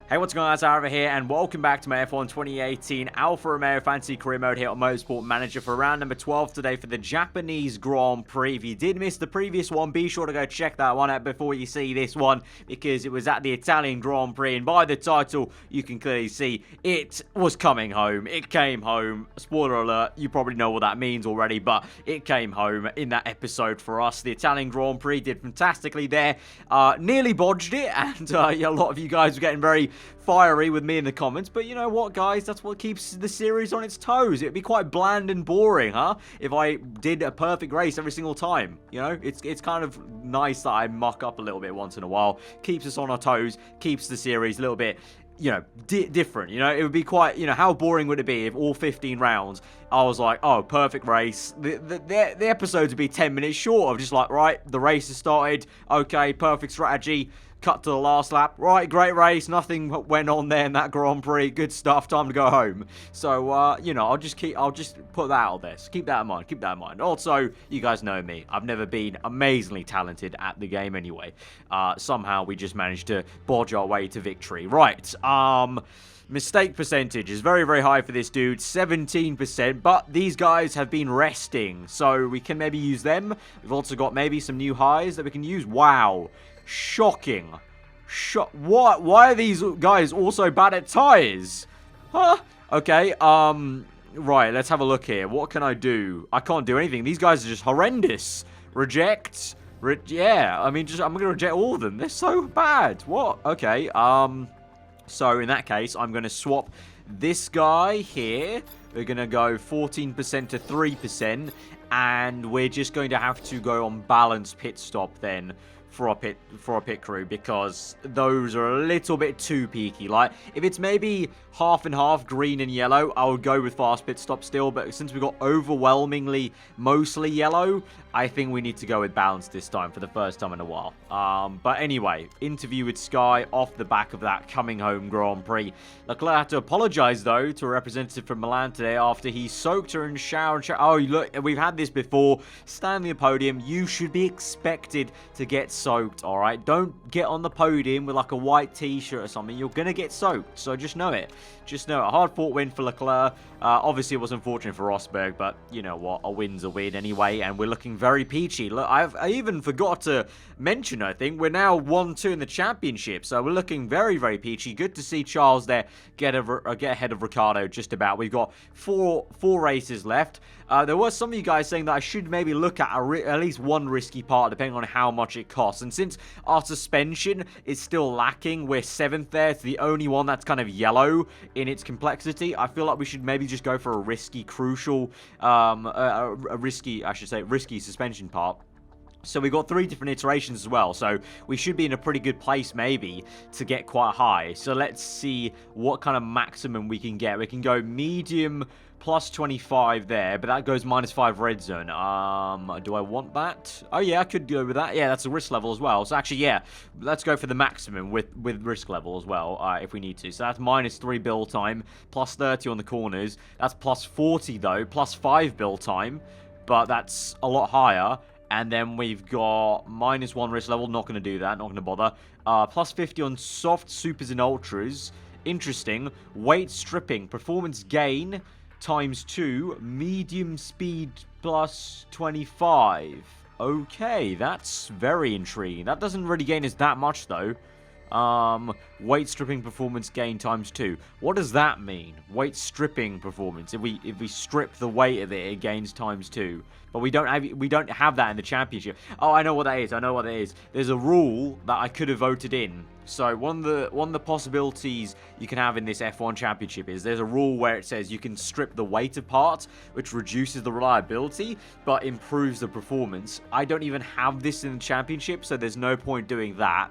Hey, what's going on, guys? Aarava here, and welcome back to my F1 2018 Alfa Romeo Fantasy Career Mode here on Motorsport Manager for round number 12 today for the Japanese Grand Prix. If you did miss the previous one, be sure to go check that one out before you see this one, because it was at the Italian Grand Prix, and by the title, you can clearly see it was coming home. It came home. Spoiler alert, you probably know what that means already, but it came home in that episode for us. The Italian Grand Prix did fantastically there. Nearly bodged it, and a lot of you guys were getting very fiery with me in the comments, but you know what, guys, that's what keeps the series on its toes. It'd be quite bland and boring, huh, if I did a perfect race every single time. You know, it's kind of nice that I muck up a little bit once in a while. Keeps us on our toes, keeps the series a little bit, you know, different. You know, it would be quite, you know, how boring would it be if all 15 rounds I was like, oh, perfect race. The episodes would be 10 minutes short of just like, right, the race has started, okay, perfect strategy, cut to the last lap. Right, great race. Nothing went on there in that Grand Prix. Good stuff. Time to go home. So, you know, I'll just put that out there. So keep that in mind. Keep that in mind. Also, you guys know me. I've never been amazingly talented at the game anyway. Somehow we just managed to bodge our way to victory. Right. Mistake percentage is very, very high for this dude, 17%, but these guys have been resting, so we can maybe use them. We've also got maybe some new highs that we can use. Wow. Shocking. What? Why are these guys also bad at tires? Huh? Okay, right, let's have a look here. What can I do? I can't do anything. These guys are just horrendous. Reject. Yeah, I mean, I'm gonna reject all of them. They're so bad. What? Okay, so in that case, I'm gonna swap this guy here. We're gonna go 14% to 3%, and we're just going to have to go on balanced pit stop then for our pit crew, because those are a little bit too peaky. Like, if it's maybe half and half, green and yellow, I would go with fast pit stop still, but since we got overwhelmingly mostly yellow, I think we need to go with balance this time for the first time in a while. But anyway, interview with Sky off the back of that coming home Grand Prix. Leclerc had to apologize though to a representative from Milan today after he soaked her in shower. Oh, look, we've had this before. Stand on the podium. You should be expected to get soaked, all right? Don't get on the podium with like a white t-shirt or something. You're gonna get soaked, so just know it. Just know it. A hard-fought win for Leclerc. Obviously, it was unfortunate for Rosberg, but you know what? A win's a win anyway, and we're looking very peachy. Look, I even forgot to mention, I think, we're now 1-2 in the championship, so we're looking very, very peachy. Good to see Charles there get ahead of Ricciardo just about. We've got four races left. There was some of you guys saying that I should maybe look at at least one risky part, depending on how much it costs. And since our suspension is still lacking, we're 7th there. It's the only one that's kind of yellow in its complexity. I feel like we should maybe just go for a risky, crucial, risky suspension part. So we've got 3 different iterations as well, so we should be in a pretty good place maybe to get quite high. So let's see what kind of maximum we can get. We can go medium plus 25 there, but that goes -5 red zone. Do I want that? Oh yeah, I could go with that. Yeah, that's a risk level as well. So actually, yeah, let's go for the maximum with risk level as well, if we need to. So that's -3 build time, plus 30 on the corners. That's plus 40 though, plus 5 build time, but that's a lot higher. And then we've got -1 risk level. Not going to do that. Not going to bother. Plus 50 on soft, supers, and ultras. Interesting. Weight stripping. Performance gain ×2. Medium speed plus 25. Okay, that's very intriguing. That doesn't really gain us that much, though. Weight stripping performance gain ×2. What does that mean? Weight stripping performance. If we strip the weight of it, it gains ×2. But we don't have that in the championship. Oh, I know what that is. I know what that is. There's a rule that I could have voted in. So one of the possibilities you can have in this F1 championship is there's a rule where it says you can strip the weight of parts, which reduces the reliability but improves the performance. I don't even have this in the championship, so there's no point doing that.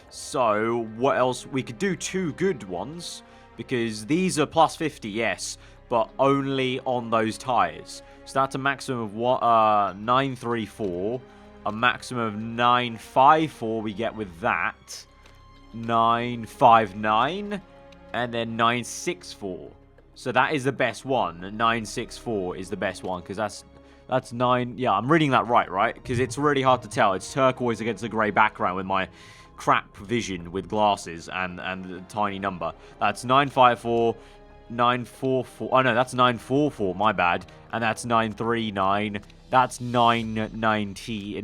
So what else? We could do 2 good ones, because these are plus 50, yes, but only on those tires. So that's a maximum of 934, a maximum of 954 we get with that, 959, and then 964. So that is the best one. 964 is the best one, because that's 9. Yeah, I'm reading that right? Because it's really hard to tell. It's turquoise against a grey background with my crap vision with glasses and the tiny number. That's 954, 944. Oh no, that's 944. My bad. And that's 939. That's 990.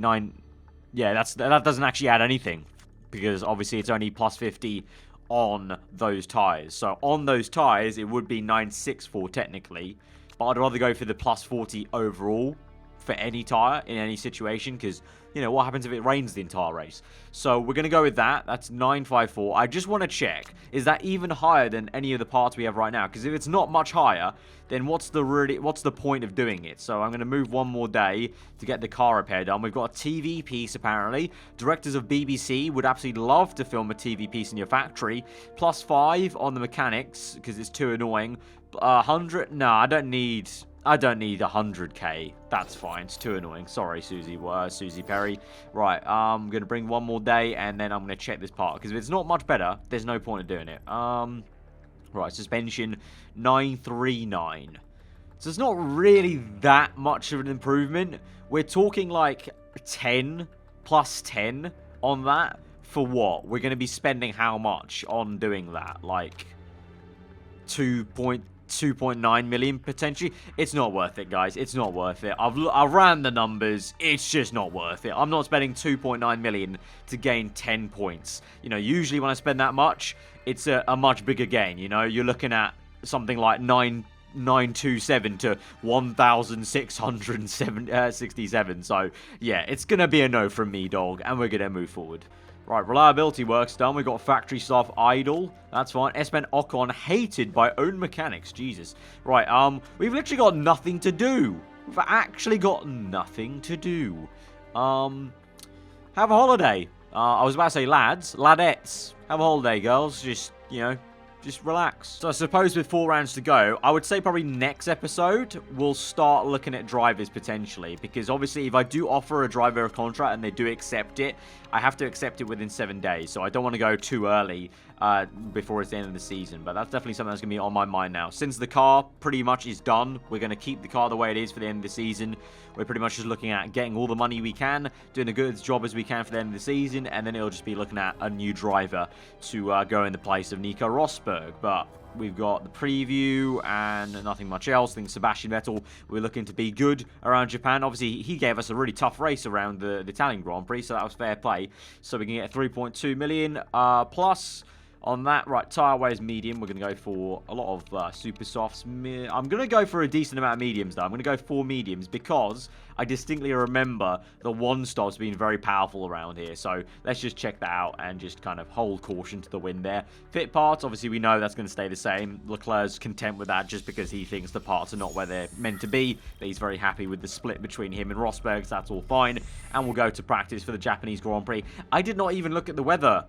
Yeah, that doesn't actually add anything because obviously it's only plus 50 on those tires. So on those tires, it would be 964 technically, but I'd rather go for the plus 40 overall for any tire in any situation because, you know, what happens if it rains the entire race? So we're going to go with that. That's 954. I just want to check, is that even higher than any of the parts we have right now? Because if it's not much higher, then what's the point of doing it? So I'm going to move one more day to get the car repair done. We've got a TV piece, apparently. Directors of BBC would absolutely love to film a TV piece in your factory. Plus 5 on the mechanics, because it's too annoying. 100? No, I don't need 100k. That's fine. It's too annoying. Sorry, Susie Perry. Right, I'm going to bring one more day, and then I'm going to check this part. Because if it's not much better, there's no point in doing it. Right, suspension 939. So it's not really that much of an improvement. We're talking like 10 plus 10 on that. For what? We're going to be spending how much on doing that? Like 2.9 million potentially. It's not worth it, guys. It's not worth it. I've ran the numbers. It's just not worth it. I'm not spending 2.9 million to gain 10 points. You know, usually when I spend that much, it's a much bigger gain. You know, you're looking at something like 927 to 1,667. So yeah, it's gonna be a no from me, dog, and we're gonna move forward. Right, reliability work's done. We've got factory staff idle. That's fine. Espen Ocon hated by own mechanics. Jesus. Right, we've literally got nothing to do. We've actually got nothing to do. Have a holiday. I was about to say lads. Ladettes. Have a holiday, girls. Just, you know, just relax. So I suppose with 4 rounds to go, I would say probably next episode, we'll start looking at drivers potentially. Because obviously, if I do offer a driver a contract and they do accept it, I have to accept it within 7 days. So I don't want to go too early before it's the end of the season. But that's definitely something that's going to be on my mind now. Since the car pretty much is done, we're going to keep the car the way it is for the end of the season. We're pretty much just looking at getting all the money we can, doing a good job as we can for the end of the season, and then it'll just be looking at a new driver to go in the place of Nico Rosberg. But we've got the preview and nothing much else. I think Sebastian Vettel, we're looking to be good around Japan. Obviously, he gave us a really tough race around the Italian Grand Prix, so that was fair play. So we can get 3.2 million plus on that. Right, tyre weigh medium. We're going to go for a lot of super softs. I'm going to go for a decent amount of mediums, though. I'm going to go 4 mediums because I distinctly remember the 1-stops being very powerful around here. So let's just check that out and just kind of hold caution to the wind there. Fit parts, obviously we know that's going to stay the same. Leclerc's content with that just because he thinks the parts are not where they're meant to be. But he's very happy with the split between him and Rosberg, so that's all fine. And we'll go to practice for the Japanese Grand Prix. I did not even look at the weather.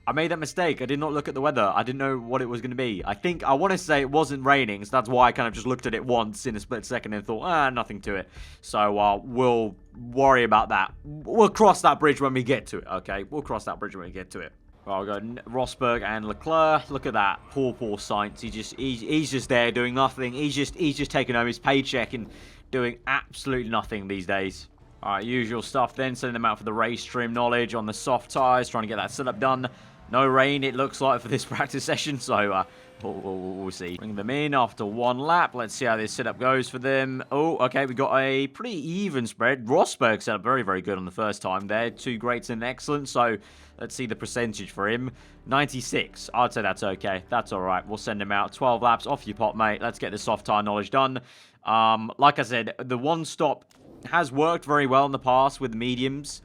I made that mistake. I did not look at the weather. I didn't know what it was going to be. I want to say it wasn't raining, so that's why I kind of just looked at it once in a split second and thought, nothing to it. So we'll worry about that. We'll cross that bridge when we get to it, okay? We'll cross that bridge when we get to it. Well, we'll go Rosberg and Leclerc. Look at that. Poor Sainz. He's just there doing nothing. He's just taking home his paycheck and doing absolutely nothing these days. Alright, usual stuff then. Sending them out for the race trim knowledge on the soft tyres. Trying to get that setup done. No rain, it looks like, for this practice session, so we'll see. Bring them in after 1 lap. Let's see how this setup goes for them. Oh, okay, we got a pretty even spread. Rosberg set up very, very good on the first time there. 2 greats and excellent, so let's see the percentage for him. 96. I'd say that's okay. That's all right. We'll send him out. 12 laps. Off you pop, mate. Let's get the soft tyre knowledge done. Like I said, the 1-stop has worked very well in the past with the mediums.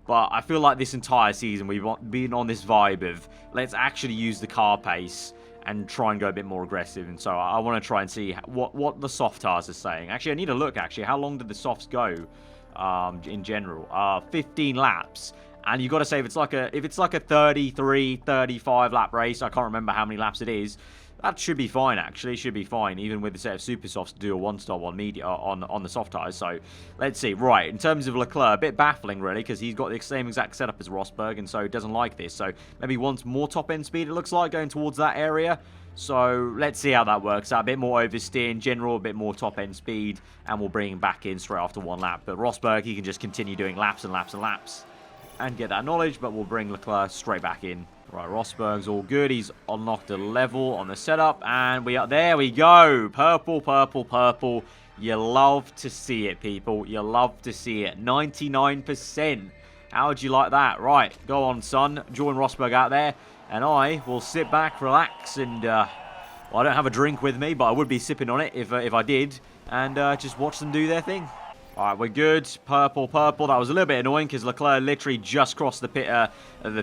But I feel like this entire season we've been on this vibe of let's actually use the car pace and try and go a bit more aggressive. And so I want to try and see what the soft tires are saying. Actually, I need to look, actually. How long did the softs go in general? 15 laps. And you've got to say if it's like a 33, 35 lap race, I can't remember how many laps it is. That should be fine, actually. Should be fine, even with the set of super softs to do a 1-stop on the soft tyres. So, let's see. Right, in terms of Leclerc, a bit baffling, really, because he's got the same exact setup as Rosberg, and so he doesn't like this. So, maybe wants more top-end speed, it looks like, going towards that area. So, let's see how that works out. A bit more oversteer in general, a bit more top-end speed, and we'll bring him back in straight after 1 lap. But Rosberg, he can just continue doing laps and laps and laps. and get that knowledge, but we'll bring Leclerc straight back in. Right, Rosberg's all good. He's unlocked a level on the setup, and there we go. Purple, purple, purple. You love to see it, people. You love to see it. 99%. How would you like that? Right, go on, son. Join Rosberg out there, and I will sit back, relax, and well, I don't have a drink with me, but I would be sipping on it if I did, and just watch them do their thing. All right, we're good. Purple, purple. That was a little bit annoying because Leclerc literally just crossed the pit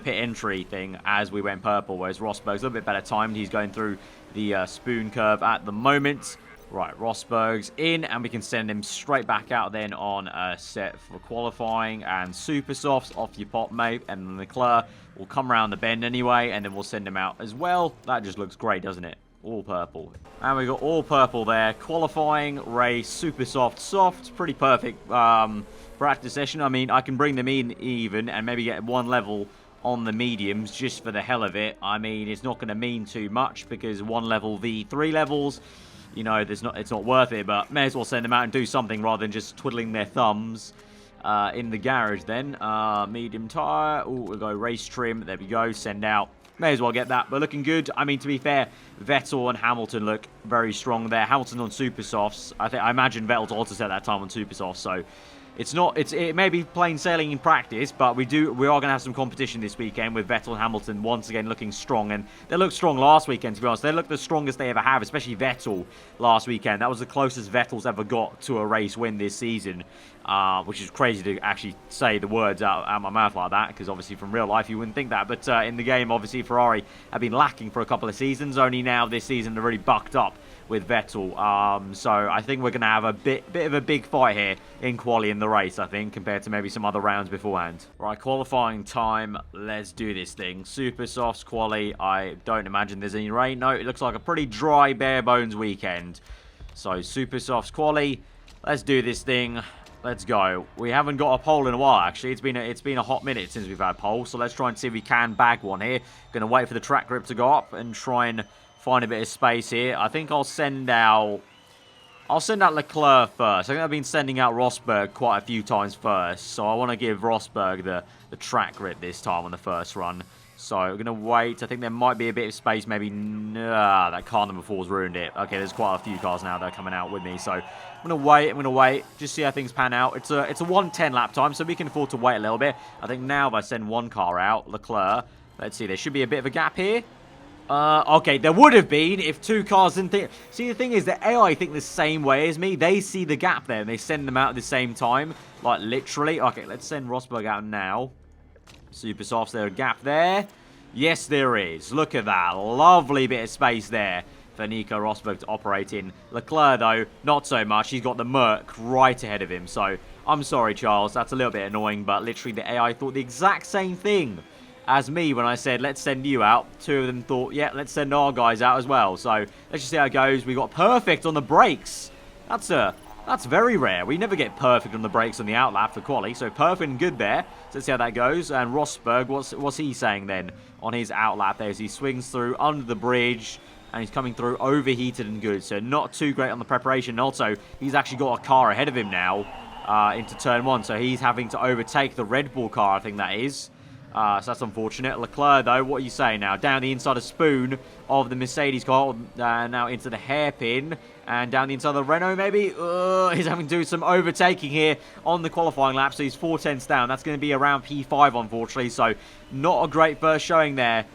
entry thing as we went purple, whereas Rosberg's a little bit better timed. He's going through the spoon curve at the moment. Right, Rosberg's in, and we can send him straight back out then on set for qualifying and super softs. Off you pop, mate, and Leclerc will come around the bend anyway, and then we'll send him out as well. That just looks great, doesn't it? All purple. And we got all purple there. Qualifying, race, super soft. Pretty perfect practice session. I mean, I can bring them in even and maybe get one level on the mediums just for the hell of it. I mean, it's not going to mean too much because one level v 3 levels, you know, it's not worth it, but may as well send them out and do something rather than just twiddling their thumbs in the garage then. Medium tire. Oh, we'll go race trim. There we go. Send out. May as well get that, but looking good. I mean, to be fair, Vettel and Hamilton look very strong there. Hamilton on super softs. I imagine Vettel's also set that time on super softs, so it may be plain sailing in practice, but we are going to have some competition this weekend with Vettel and Hamilton once again looking strong, and they looked strong last weekend, to be honest. They looked the strongest they ever have, especially Vettel last weekend. That was the closest Vettel's ever got to a race win this season, which is crazy to actually say the words out my mouth like that, because obviously from real life you wouldn't think that, but in the game, obviously Ferrari have been lacking for a couple of seasons. Only now this season they're really bucked up with Vettel, so I think we're going to have a bit of a big fight here in quali in the race, I think, compared to maybe some other rounds beforehand. Right, qualifying time, let's do this thing. Super softs quali, I don't imagine there's any rain. No, it looks like a pretty dry, bare bones weekend. So super softs quali, let's do this thing. Let's go. We haven't got a pole in a while, actually. It's been a hot minute since we've had pole, so let's try and see if we can bag one here. Going to wait for the track grip to go up and try and find a bit of space here. I think I'll send out Leclerc first. I think I've been sending out Rosberg quite a few times first, so I want to give Rosberg the track grip this time on the first run. So we're going to wait. I think there might be a bit of space. Maybe, nah, that car number 4's ruined it. Okay, there's quite a few cars now that are coming out with me. So I'm going to wait. Just see how things pan out. It's a 1:10 lap time, so we can afford to wait a little bit. I think now if I send one car out, Leclerc, let's see, there should be a bit of a gap here. Okay, there would have been if two cars didn't think. See, the thing is, the AI think the same way as me. They see the gap there, and they send them out at the same time. Like, literally. Okay, let's send Rosberg out now. Super softs, there a gap there? Yes, there is. Look at that. Lovely bit of space there for Nico Rosberg to operate in. Leclerc, though, not so much. He's got the Merc right ahead of him. So, I'm sorry, Charles. That's a little bit annoying, but literally the AI thought the exact same thing as me when I said, let's send you out. Two of them thought, yeah, let's send our guys out as well. So, let's just see how it goes. We got perfect on the brakes. That's very rare. We never get perfect on the brakes on the outlap for quali, so perfect and good there. So let's see how that goes. And Rosberg, what's he saying then on his outlap there as he swings through under the bridge, and he's coming through overheated and good. So not too great on the preparation. Also, he's actually got a car ahead of him now into turn 1, so he's having to overtake the Red Bull car, I think that is. So that's unfortunate. Leclerc, though, what are you saying now? Down the inside of spoon of the Mercedes car, now into the hairpin, and down the inside of the Renault, maybe? He's having to do some overtaking here on the qualifying lap, so he's 4/10 down. That's going to be around P5, unfortunately, so not a great first showing there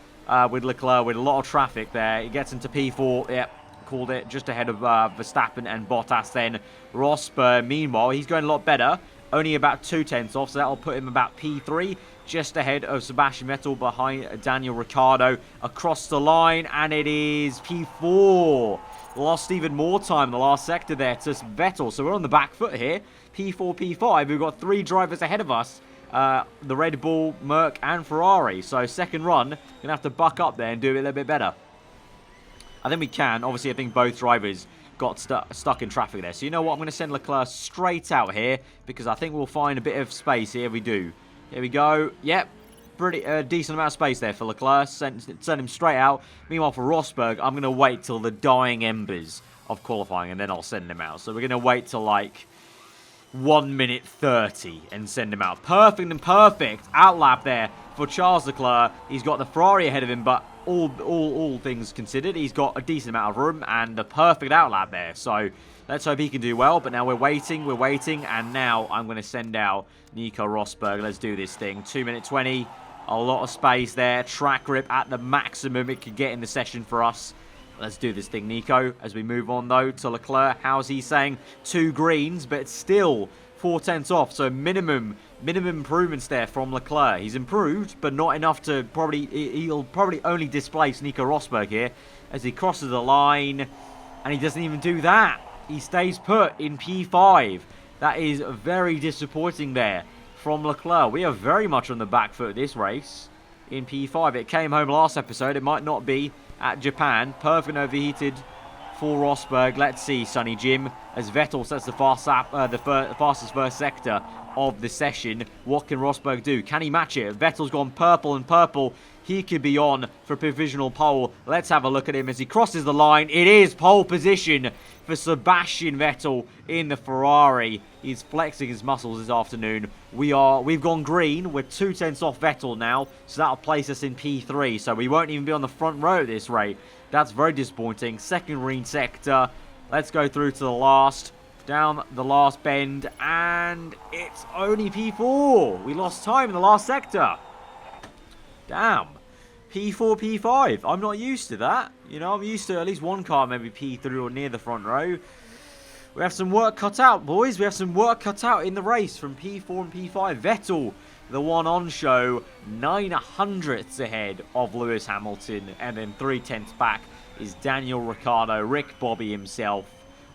with Leclerc, with a lot of traffic there. He gets into P4, yep. Called it, just ahead of Verstappen and Bottas then. Rosberg, meanwhile, he's going a lot better. Only about 2/10 off, so that'll put him about P3. Just ahead of Sebastian Vettel, behind Daniel Ricciardo. Across the line, and it is P4. Lost even more time in the last sector there to Vettel, so we're on the back foot here. P4, P5, we've got 3 drivers ahead of us. The Red Bull, Merc, and Ferrari. So second run, going to have to buck up there and do it a little bit better. I think we can. Obviously, I think both drivers got stuck in traffic there. So you know what? I'm going to send Leclerc straight out here because I think we'll find a bit of space here. We do. Here we go. Yep. Pretty decent amount of space there for Leclerc. Send him straight out. Meanwhile, for Rosberg, I'm going to wait till the dying embers of qualifying and then I'll send him out. So we're going to wait till like... 1 minute 30 and send him out. Perfect and perfect outlap there for Charles Leclerc. He's got the Ferrari ahead of him, but all things considered, he's got a decent amount of room and the perfect outlap there. So let's hope he can do well. But now we're waiting, and now I'm going to send out Nico Rosberg. Let's do this thing. 2 minute 20. A lot of space there. Track grip at the maximum it could get in the session for us. Let's do this thing, Nico. As we move on, though, to Leclerc. How's he saying? 2 greens, but still 4/10 off. So minimum improvements there from Leclerc. He's improved, but not enough to he'll probably only displace Nico Rosberg here as he crosses the line. And he doesn't even do that. He stays put in P5. That is very disappointing there from Leclerc. We are very much on the back foot this race in P5. It came home last episode. It might not be at Japan. Perfect overheated for Rosberg. Let's see, Sonny Jim, as Vettel sets the fastest first sector of the session. What can Rosberg do? Can he match it? Vettel's gone purple and purple. He could be on for provisional pole. Let's have a look at him as he crosses the line. It is pole position for Sebastian Vettel in the Ferrari. He's flexing his muscles this afternoon. We've gone green. We're 2/10 off Vettel now, so that'll place us in P3. So we won't even be on the front row at this rate. That's very disappointing. Second green sector. Let's go through to the last. Down the last bend, and it's only P4. We lost time in the last sector. Damn. P4, P5. I'm not used to that. You know, I'm used to at least one car maybe P3 or near the front row. We have some work cut out, boys. We have some work cut out in the race from P4 and P5. Vettel, the one on show, 900ths ahead of Lewis Hamilton. And then 3/10 back is Daniel Ricciardo, Rick Bobby himself.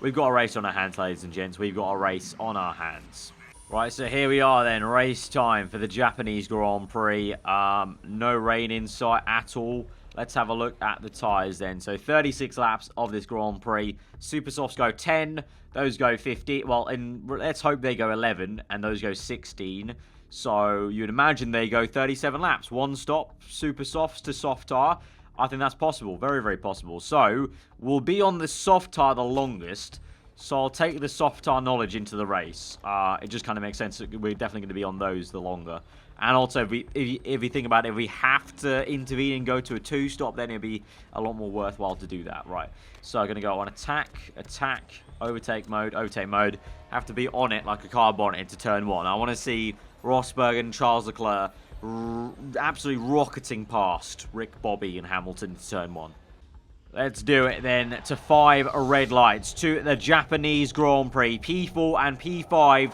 We've got a race on our hands, ladies and gents. We've got a race on our hands. Right, so here we are then. Race time for the Japanese Grand Prix. No rain in sight at all. Let's have a look at the tyres then. So 36 laps of this Grand Prix. Super Softs go 10. Those go 50. Well, and let's hope they go 11. And those go 16. So you'd imagine they go 37 laps. One stop, Super Softs to soft tyre. I think that's possible. Very, very possible. So we'll be on the soft tyre the longest. So I'll take the soft tyre knowledge into the race. It just kind of makes sense. We're definitely going to be on those the longer. And also, if we think about it, if we have to intervene and go to a 2-stop, then it'll be a lot more worthwhile to do that. Right. So I'm going to go on attack, overtake mode. Have to be on it like a car bonnet to turn 1. I want to see Rosberg and Charles Leclerc absolutely rocketing past Rick Bobby and Hamilton to turn 1. Let's do it then to 5 red lights to the Japanese Grand Prix. P4 and P5.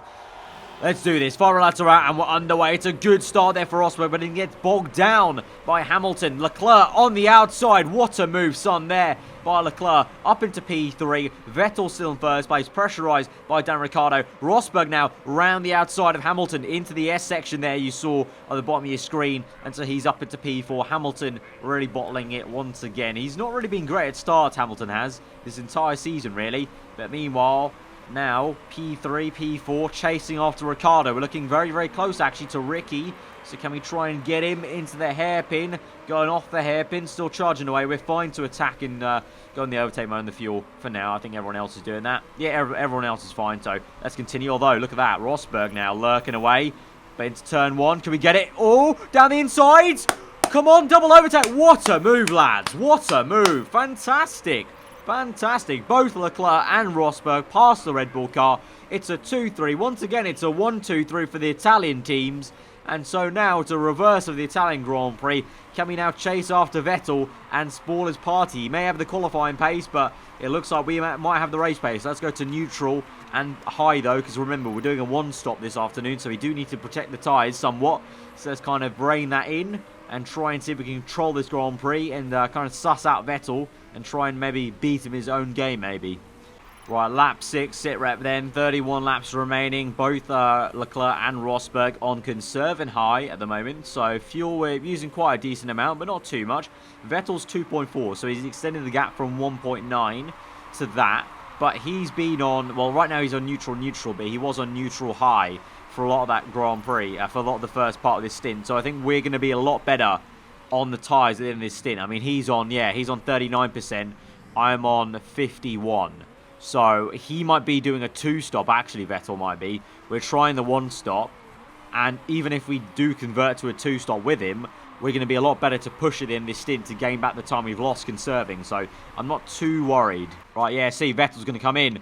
Let's do this. 5 red lights are out and we're underway. It's a good start there for Rosberg, but it gets bogged down by Hamilton. Leclerc on the outside. What a move, son, there by Leclerc. Up into P3. Vettel still in first place. Pressurized by Dan Ricciardo. Rosberg now round the outside of Hamilton into the S section there you saw at the bottom of your screen. And so he's up into P4. Hamilton really bottling it once again. He's not really been great at starts, Hamilton has, this entire season, really. But meanwhile, now P3, P4, chasing after Ricciardo. We're looking very, very close, actually, to Ricky. So can we try and get him into the hairpin? Going off the hairpin, still charging away. We're fine to attack and go in the overtake mode and the fuel for now. I think everyone else is doing that. Yeah, everyone else is fine, so let's continue. Although, look at that. Rosberg now lurking away. But into turn 1. Can we get it? Oh, down the inside. Come on, double overtake. What a move, lads. What a move. Fantastic. Fantastic. Both Leclerc and Rosberg past the Red Bull car. It's a 2-3. Once again, it's a 1-2-3 for the Italian teams. And so now it's a reverse of the Italian Grand Prix. Can we now chase after Vettel and spoil his party? He may have the qualifying pace, but it looks like we might have the race pace. Let's go to neutral and high, though, because remember, we're doing a 1-stop this afternoon, so we do need to protect the tyres somewhat. So let's kind of rein that in and try and see if we can control this Grand Prix and kind of suss out Vettel and try and maybe beat him his own game, maybe. Right, lap 6, sit rep then. 31 laps remaining. Both Leclerc and Rosberg on conserve and high at the moment. So fuel, we're using quite a decent amount, but not too much. Vettel's 2.4, so he's extended the gap from 1.9 to that. But he's been on, well, right now he's on neutral, but he was on neutral high for a lot of that Grand Prix, for a lot of the first part of this stint. So I think we're going to be a lot better on the tyres in this stint. I mean, he's on 39%. I'm on 51. So he might be doing a 2-stop, actually, Vettel might be. We're trying the 1-stop. And even if we do convert to a 2-stop with him, we're going to be a lot better to push it in this stint to gain back the time we've lost conserving. So I'm not too worried. Right, yeah, see, Vettel's going to come in.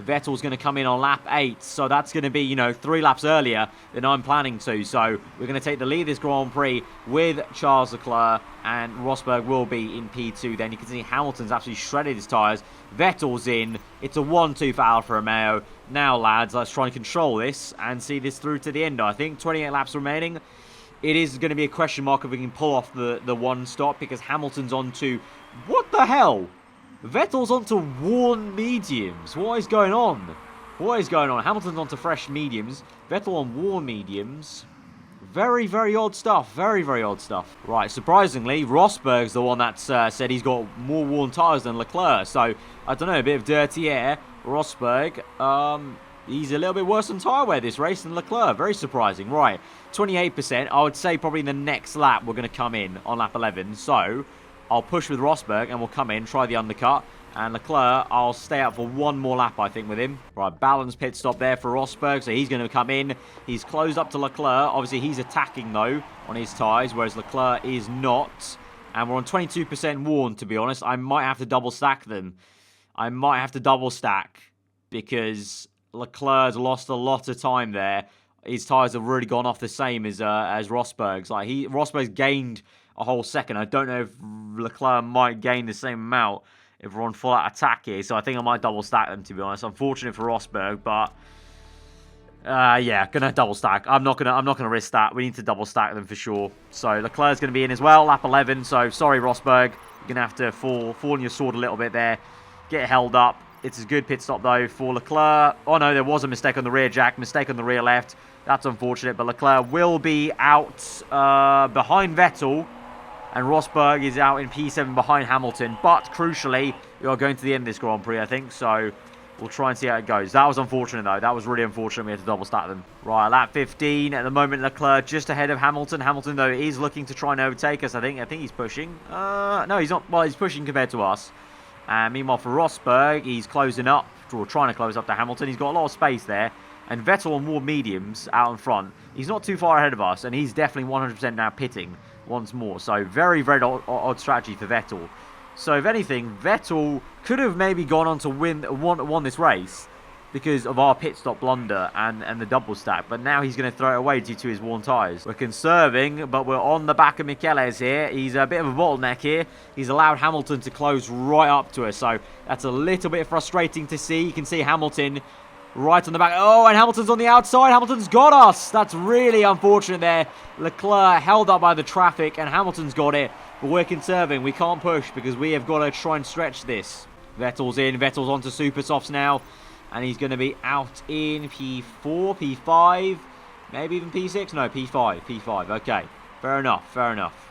Vettel's going to come in on lap 8. So that's going to be, 3 laps earlier than I'm planning to. So we're going to take the lead of this Grand Prix with Charles Leclerc. And Rosberg will be in P2 then. You can see Hamilton's absolutely shredded his tyres. Vettel's in. It's a 1-2 for Alfa Romeo. Now, lads, let's try and control this and see this through to the end, I think. 28 laps remaining. It is going to be a question mark if we can pull off the 1-stop because Hamilton's on to... What the hell? Vettel's onto worn mediums. What is going on? What is going on? Hamilton's onto fresh mediums. Vettel on worn mediums. Very, very odd stuff. Very, very odd stuff. Right, surprisingly, Rosberg's the one that said he's got more worn tyres than Leclerc. So, I don't know, a bit of dirty air. Rosberg, he's a little bit worse on tyre wear this race than Leclerc. Very surprising. Right, 28%. I would say probably in the next lap we're going to come in on lap 11. So, I'll push with Rosberg and we'll come in, try the undercut. And Leclerc, I'll stay out for one more lap, I think, with him. Right, balanced pit stop there for Rosberg, so he's going to come in. He's closed up to Leclerc. Obviously, he's attacking, though, on his tyres, whereas Leclerc is not. And we're on 22% worn, to be honest. I might have to double stack them. I might have to double stack because Leclerc's lost a lot of time there. His tyres have really gone off the same as Rosberg's. Like, Rosberg's gained a whole second. I don't know if Leclerc might gain the same amount if we're on full out attack here. So I think I might double stack them, to be honest. Unfortunate for Rosberg, but yeah, gonna double stack. I'm not gonna risk that. We need to double stack them for sure. So Leclerc's gonna be in as well, lap 11. So sorry, Rosberg, you're gonna have to fall on your sword a little bit there. Get held up. It's a good pit stop though for Leclerc. Oh no, there was a mistake on the rear jack. Mistake on the rear left. That's unfortunate, but Leclerc will be out behind Vettel. And Rosberg is out in P7 behind Hamilton. But, crucially, we are going to the end of this Grand Prix, I think. So, we'll try and see how it goes. That was unfortunate, though. That was really unfortunate. We had to double stack them. Right, lap 15. At the moment, Leclerc just ahead of Hamilton. Hamilton, though, is looking to try and overtake us, I think. I think he's pushing. No, he's not. Well, he's pushing compared to us. And meanwhile, for Rosberg, he's closing up. Or trying to close up to Hamilton. He's got a lot of space there. And Vettel on more mediums out in front. He's not too far ahead of us. And he's definitely 100% now pitting once more. So very, very odd strategy for Vettel. So if anything, Vettel could have maybe gone on to won this race because of our pit stop blunder and the double stack. But now he's going to throw it away due to his worn tyres. We're conserving, but we're on the back of Michele's here. He's a bit of a bottleneck here. He's allowed Hamilton to close right up to us. So that's a little bit frustrating to see. You can see Hamilton right on the back. Oh, and Hamilton's on the outside. Hamilton's got us. That's really unfortunate there. Leclerc held up by the traffic, and Hamilton's got it. But we're conserving. We can't push because we have got to try and stretch this. Vettel's in. Vettel's onto super softs now. And he's going to be out in P4, P5, maybe even P6. No, P5, P5. Okay, fair enough, fair enough.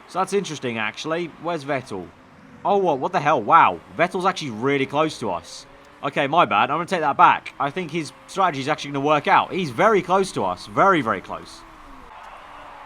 So that's interesting, actually. Where's Vettel? Oh, what the hell? Wow, Vettel's actually really close to us. Okay, my bad. I'm going to take that back. I think his strategy is actually going to work out. He's very close to us. Very, very close.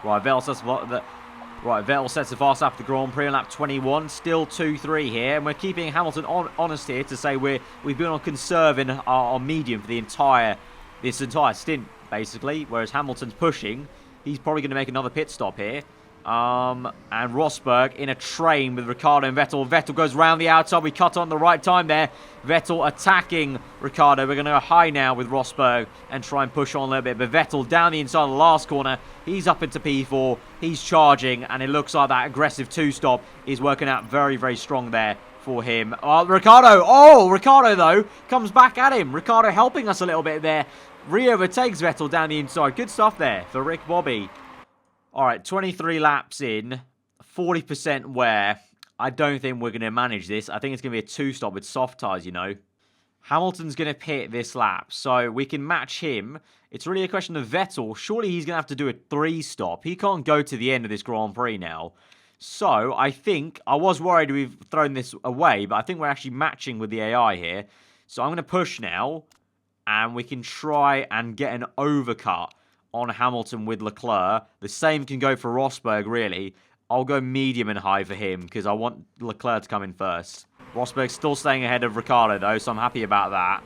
Right, Vettel sets the fast lap of the Grand Prix on lap 21. Still 2-3 here. And we're keeping Hamilton honest here to say we've been on conserving our medium for this entire stint, basically. Whereas Hamilton's pushing. He's probably going to make another pit stop here. And Rosberg in a train with Ricciardo and Vettel. Vettel goes round the outside. We cut on the right time there. Vettel attacking Ricciardo. We're going to go high now with Rosberg and try and push on a little bit. But Vettel down the inside of the last corner. He's up into P4. He's charging. And it looks like that aggressive two-stop is working out very, very strong there for him. Ricciardo. Oh, Ricciardo, though, comes back at him. Ricciardo helping us a little bit there. Re-overtakes Vettel down the inside. Good stuff there for Rick Bobby. All right, 23 laps in, 40% wear. I don't think we're going to manage this. I think it's going to be a two-stop with soft tyres, you know. Hamilton's going to pit this lap, so we can match him. It's really a question of Vettel. Surely he's going to have to do a three-stop. He can't go to the end of this Grand Prix now. So I think, I was worried we've thrown this away, but I think we're actually matching with the AI here. So I'm going to push now, and we can try and get an overcut on Hamilton with Leclerc. The same can go for Rosberg, really. I'll go medium and high for him because I want Leclerc to come in first. Rosberg's still staying ahead of Ricciardo, though, so I'm happy about that.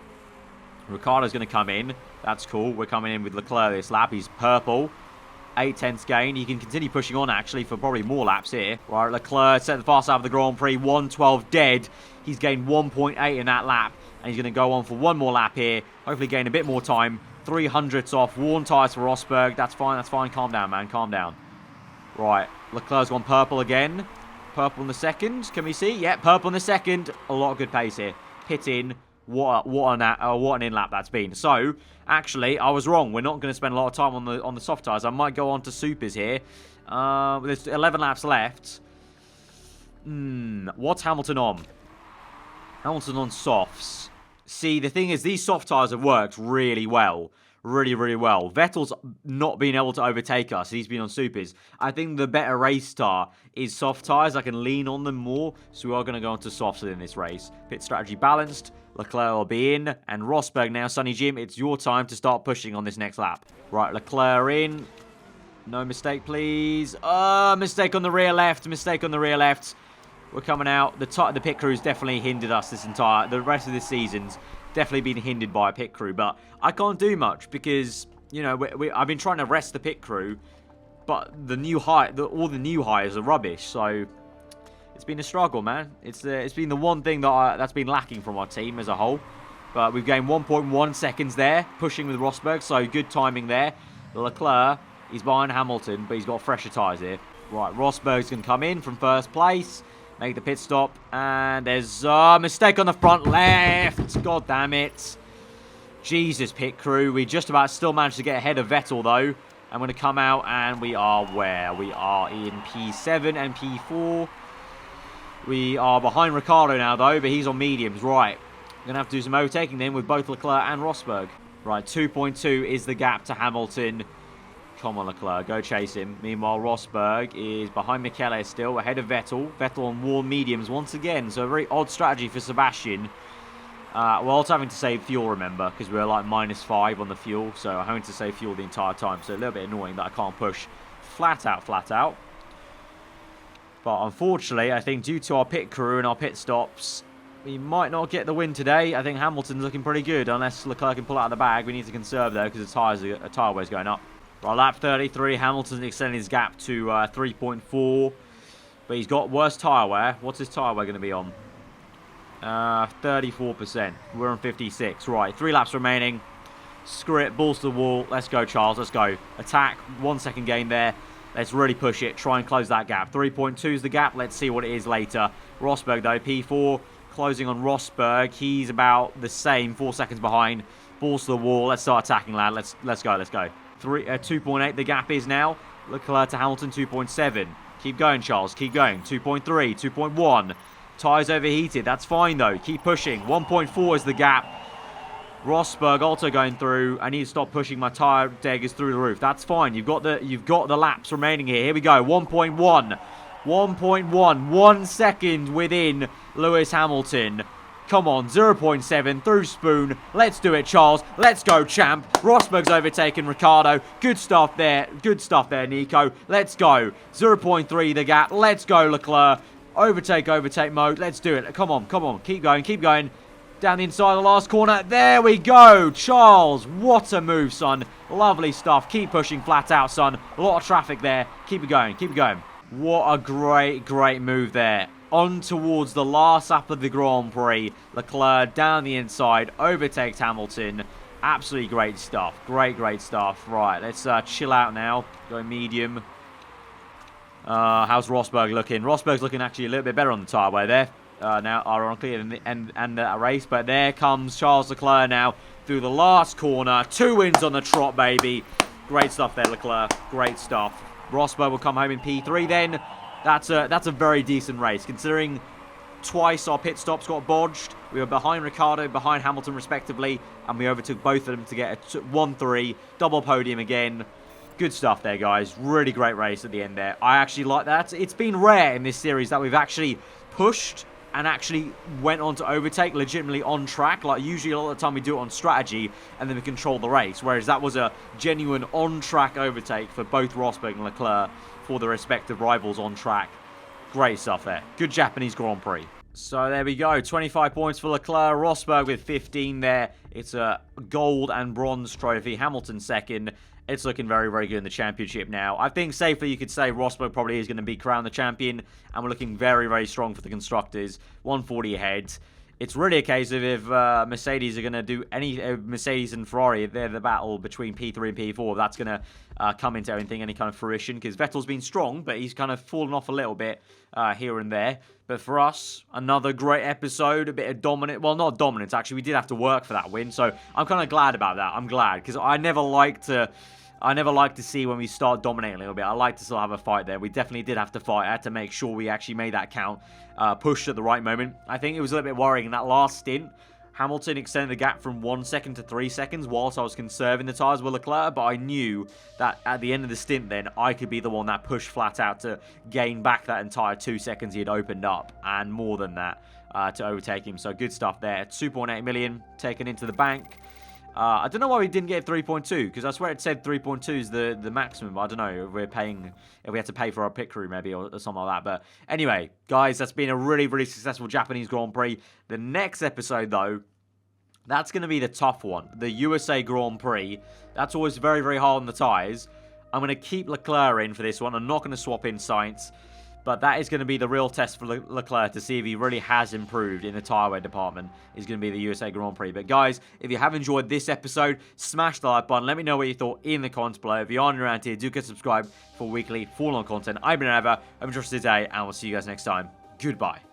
Ricciardo's going to come in. That's cool. We're coming in with Leclerc this lap. He's purple. 8/10 gain. He can continue pushing on, actually, for probably more laps here. Right, Leclerc set the fast out of the Grand Prix. 1:12 dead. He's gained 1.8 in that lap. And he's going to go on for one more lap here. Hopefully gain a bit more time. 300ths off. Worn tyres for Rosberg. That's fine. That's fine. Calm down, man. Calm down. Right. Leclerc's gone purple again. Purple in the second. Can we see? Yeah, purple in the second. A lot of good pace here. Pit in. What an in-lap that's been. So, actually, I was wrong. We're not going to spend a lot of time on the soft tyres. I might go on to supers here. There's 11 laps left. What's Hamilton on? Hamilton on softs. See, the thing is, these soft tyres have worked really well. Really, really well. Vettel's not been able to overtake us. He's been on supers. I think the better race car is soft tyres. I can lean on them more. So we are going to go on to softs in this race. Pit strategy balanced. Leclerc will be in. And Rosberg now. Sonny Jim, it's your time to start pushing on this next lap. Right, Leclerc in. No mistake, please. Mistake on the rear left. Mistake on the rear left. We're coming out. The pit crew's definitely hindered us the rest of this season's definitely been hindered by a pit crew. But I can't do much because, you know, I've been trying to rest the pit crew, but all the new hires are rubbish. So it's been a struggle, man. It's been the one thing that's been lacking from our team as a whole. But we've gained 1.1 seconds there, pushing with Rosberg. So good timing there. Leclerc, he's behind Hamilton, but he's got fresher tyres here. Right, Rosberg's going to come in from first place. Make the pit stop. And there's a mistake on the front left. God damn it. Jesus, pit crew. We just about still managed to get ahead of Vettel, though. I'm going to come out, and we are where? We are in P7 and P4. We are behind Ricciardo now, though, but he's on mediums. Right. I'm going to have to do some overtaking then with both Leclerc and Rosberg. Right, 2.2 is the gap to Hamilton. Come on, Leclerc. Go chase him. Meanwhile, Rosberg is behind Michele still, ahead of Vettel. Vettel on warm mediums once again. So a very odd strategy for Sebastian. We're also having to save fuel, remember, because we're like -5 on the fuel. So I'm having to save fuel the entire time. So a little bit annoying that I can't push flat out. But unfortunately, I think due to our pit crew and our pit stops, we might not get the win today. I think Hamilton's looking pretty good. Unless Leclerc can pull out of the bag. We need to conserve, though, because the tyre weight's going up. Right, lap 33, Hamilton's extending his gap to 3.4. But he's got worse tyre wear. What's his tyre wear going to be on? 34%. We're on 56. Right, 3 laps remaining. Screw it, balls to the wall. Let's go, Charles. Let's go. Attack. 1 second gain there. Let's really push it. Try and close that gap. 3.2 is the gap. Let's see what it is later. Rosberg, though, P4. Closing on Rosberg. He's about the same. 4 seconds behind. Balls to the wall. Let's start attacking, lad. Let's go. 2.8 the gap is now. Leclerc to Hamilton, 2.7. Keep going, Charles. Keep going. 2.3, 2.1. Tyres overheated. That's fine, though. Keep pushing. 1.4 is the gap. Rosberg also going through. I need to stop pushing my tyre daggers through the roof. That's fine. You've got the laps remaining here. Here we go. 1.1. 1.1. 1 second within Lewis Hamilton. Come on, 0.7 through spoon. Let's do it, Charles. Let's go, champ. Rosberg's overtaken Ricciardo. Good stuff there. Good stuff there, Nico. Let's go. 0.3 the gap. Let's go, Leclerc. Overtake mode. Let's do it. Come on. Keep going. Down the inside of the last corner. There we go. Charles, what a move, son. Lovely stuff. Keep pushing flat out, son. A lot of traffic there. Keep it going. What a great move there. On towards the last lap of the Grand Prix. Leclerc down the inside. Overtakes Hamilton. Absolutely great stuff. Great stuff. Right, let's chill out now. Go medium. How's Rosberg looking? Rosberg's looking actually a little bit better on the tyre wear there. Now, ironically, and the race. But there comes Charles Leclerc now through the last corner. 2 wins on the trot, baby. Great stuff there, Leclerc. Great stuff. Rosberg will come home in P3 then. That's a very decent race, considering twice our pit stops got bodged. We were behind Ricciardo, behind Hamilton respectively, and we overtook both of them to get a 1-3, double podium again. Good stuff there, guys. Really great race at the end there. I actually like that. It's been rare in this series that we've actually pushed and actually went on to overtake legitimately on track. Like, usually a lot of the time we do it on strategy and then we control the race, whereas that was a genuine on-track overtake for both Rosberg and Leclerc for the respective rivals on track. Great stuff there. Good Japanese Grand Prix. So there we go, 25 points for Leclerc, Rosberg with 15 there. It's a gold and bronze trophy, Hamilton second. It's looking very, very good in the championship now. I think safely you could say Rosberg probably is going to be crowned the champion, and we're looking very, very strong for the constructors, 140 ahead. It's really a case of if Mercedes are going to do any... Mercedes and Ferrari, if they're the battle between P3 and P4, that's going to come into anything, any kind of fruition. Because Vettel's been strong, but he's kind of fallen off a little bit here and there. But for us, another great episode, a bit of dominant... Well, not dominance, actually. We did have to work for that win. So I'm kind of glad about that. I'm glad, because I never like to see when we start dominating a little bit. I like to still have a fight there. We definitely did have to fight. I had to make sure we actually made that count, pushed at the right moment. I think it was a little bit worrying in that last stint. Hamilton extended the gap from 1 second to 3 seconds whilst I was conserving the tyres with Leclerc, but I knew that at the end of the stint then, I could be the one that pushed flat out to gain back that entire 2 seconds he had opened up, and more than that, to overtake him. So good stuff there. 2.8 million taken into the bank. I don't know why we didn't get 3.2, because I swear it said 3.2 is the maximum. I don't know if we had to pay for our pit crew maybe or something like that. But anyway, guys, that's been a really, really successful Japanese Grand Prix. The next episode, though, that's going to be the tough one. The USA Grand Prix. That's always very, very hard on the tyres. I'm going to keep Leclerc in for this one. I'm not going to swap in Sainz. But that is going to be the real test for Leclerc to see if he really has improved in the tyre wear department. Is going to be the USA Grand Prix. But guys, if you have enjoyed this episode, smash the like button. Let me know what you thought in the comments below. If you are new around here, do get subscribed for weekly full-on content. I've been Aarava. I'm interested today, and we'll see you guys next time. Goodbye.